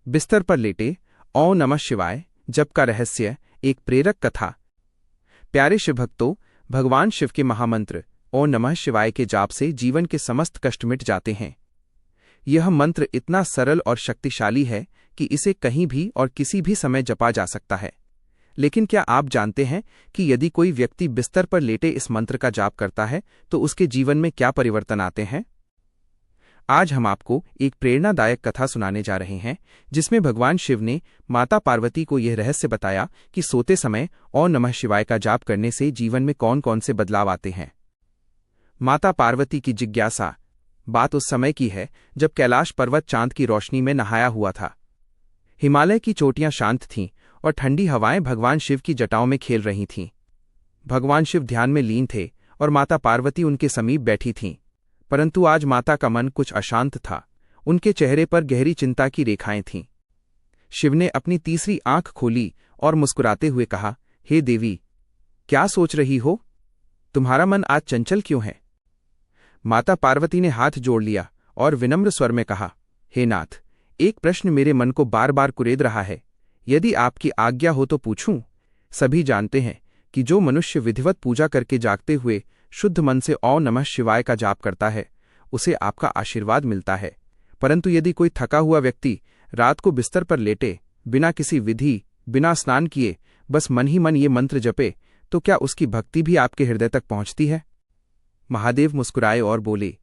बिस्तर पर लेटे ओम नमः शिवाय जप का रहस्य, एक प्रेरक कथा। प्यारे शिवभक्तों, भगवान शिव के महामंत्र ओम नमः शिवाय के जाप से जीवन के समस्त कष्ट मिट जाते हैं। यह मंत्र इतना सरल और शक्तिशाली है कि इसे कहीं भी और किसी भी समय जपा जा सकता है। लेकिन क्या आप जानते हैं कि यदि कोई व्यक्ति बिस्तर पर लेटे इस मंत्र का जाप करता है तो उसके जीवन में क्या परिवर्तन आते हैं? आज हम आपको एक प्रेरणादायक कथा सुनाने जा रहे हैं, जिसमें भगवान शिव ने माता पार्वती को यह रहस्य बताया कि सोते समय ओम नमः शिवाय का जाप करने से जीवन में कौन कौन से बदलाव आते हैं। माता पार्वती की जिज्ञासा। बात उस समय की है जब कैलाश पर्वत चांद की रोशनी में नहाया हुआ था। हिमालय की चोटियां शांत थीं और ठंडी हवाएं भगवान शिव की जटाओं में खेल रही थीं। भगवान शिव ध्यान में लीन थे और माता पार्वती उनके समीप बैठी थीं। परंतु आज माता का मन कुछ अशांत था। उनके चेहरे पर गहरी चिंता की रेखाएं थीं। शिव ने अपनी तीसरी आंख खोली और मुस्कुराते हुए कहा, हे देवी, क्या सोच रही हो? तुम्हारा मन आज चंचल क्यों है? माता पार्वती ने हाथ जोड़ लिया और विनम्र स्वर में कहा, हे नाथ, एक प्रश्न मेरे मन को बार बार कुरेद रहा है। यदि आपकी आज्ञा हो तो पूछूं। सभी जानते हैं कि जो मनुष्य विधिवत पूजा करके जागते हुए शुद्ध मन से ओम नमः शिवाय का जाप करता है, उसे आपका आशीर्वाद मिलता है। परंतु यदि कोई थका हुआ व्यक्ति रात को बिस्तर पर लेटे, बिना किसी विधि, बिना स्नान किए, बस मन ही मन ये मंत्र जपे, तो क्या उसकी भक्ति भी आपके हृदय तक पहुंचती है? महादेव मुस्कुराए और बोले,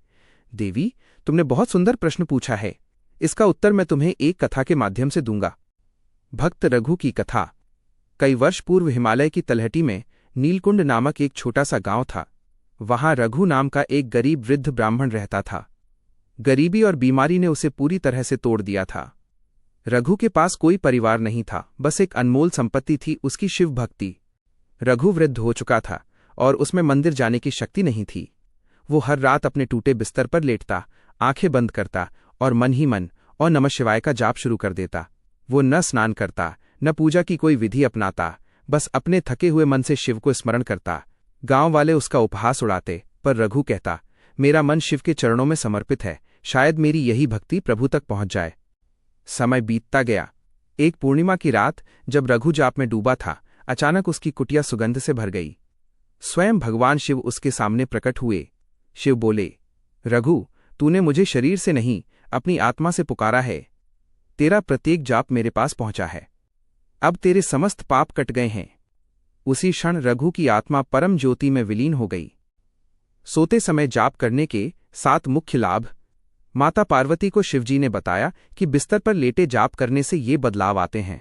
देवी, तुमने बहुत सुंदर प्रश्न पूछा है। इसका उत्तर मैं तुम्हें एक कथा के माध्यम से दूंगा। भक्त रघु की कथा। कई वर्ष पूर्व हिमालय की तलहटी में नीलकुंड नामक एक छोटा सा गांव था। वहां रघु नाम का एक गरीब वृद्ध ब्राह्मण रहता था। गरीबी और बीमारी ने उसे पूरी तरह से तोड़ दिया था। रघु के पास कोई परिवार नहीं था, बस एक अनमोल संपत्ति थी, उसकी शिव भक्ति। रघु वृद्ध हो चुका था और उसमें मंदिर जाने की शक्ति नहीं थी। वो हर रात अपने टूटे बिस्तर पर लेटता, आंखें बंद करता और मन ही मन ओम नमः शिवाय का जाप शुरू कर देता। वो न स्नान करता, न पूजा की कोई विधि अपनाता, बस अपने थके हुए मन से शिव को स्मरण करता। गांव वाले उसका उपहास उड़ाते, पर रघु कहता, मेरा मन शिव के चरणों में समर्पित है, शायद मेरी यही भक्ति प्रभु तक पहुंच जाए। समय बीतता गया। एक पूर्णिमा की रात जब रघु जाप में डूबा था, अचानक उसकी कुटिया सुगंध से भर गई। स्वयं भगवान शिव उसके सामने प्रकट हुए। शिव बोले, रघु, तूने मुझे शरीर से नहीं, अपनी आत्मा से पुकारा है। तेरा प्रत्येक जाप मेरे पास पहुंचा है। अब तेरे समस्त पाप कट गए हैं। उसी क्षण रघु की आत्मा परम ज्योति में विलीन हो गई। सोते समय जाप करने के 7 मुख्य लाभ। माता पार्वती को शिवजी ने बताया कि बिस्तर पर लेटे जाप करने से ये बदलाव आते हैं।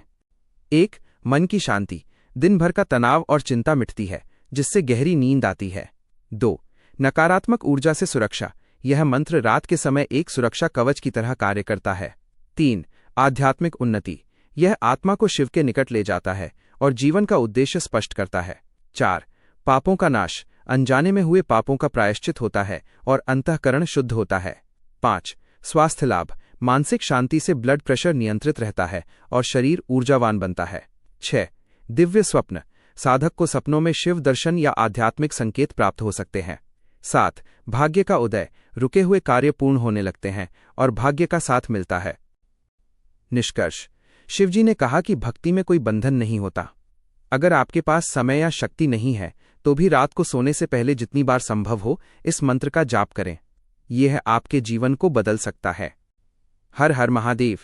1. मन की शांति। दिन भर का तनाव और चिंता मिटती है, जिससे गहरी नींद आती है। 2. नकारात्मक ऊर्जा से सुरक्षा। यह मंत्र रात के समय एक सुरक्षा कवच की तरह कार्य करता है। 3. आध्यात्मिक उन्नति। यह आत्मा को शिव के निकट ले जाता है और जीवन का उद्देश्य स्पष्ट करता है। 4. पापों का नाश। अनजाने में हुए पापों का प्रायश्चित होता है और अंतःकरण शुद्ध होता है। 5. स्वास्थ्य लाभ। मानसिक शांति से ब्लड प्रेशर नियंत्रित रहता है और शरीर ऊर्जावान बनता है। 6. दिव्य स्वप्न। साधक को सपनों में शिव दर्शन या आध्यात्मिक संकेत प्राप्त हो सकते हैं। 7. भाग्य का उदय। रुके हुए कार्य पूर्ण होने लगते हैं और भाग्य का साथ मिलता है। निष्कर्ष। शिवजी ने कहा कि भक्ति में कोई बंधन नहीं होता। अगर आपके पास समय या शक्ति नहीं है तो भी रात को सोने से पहले जितनी बार संभव हो इस मंत्र का जाप करें। यह आपके जीवन को बदल सकता है। हर हर महादेव।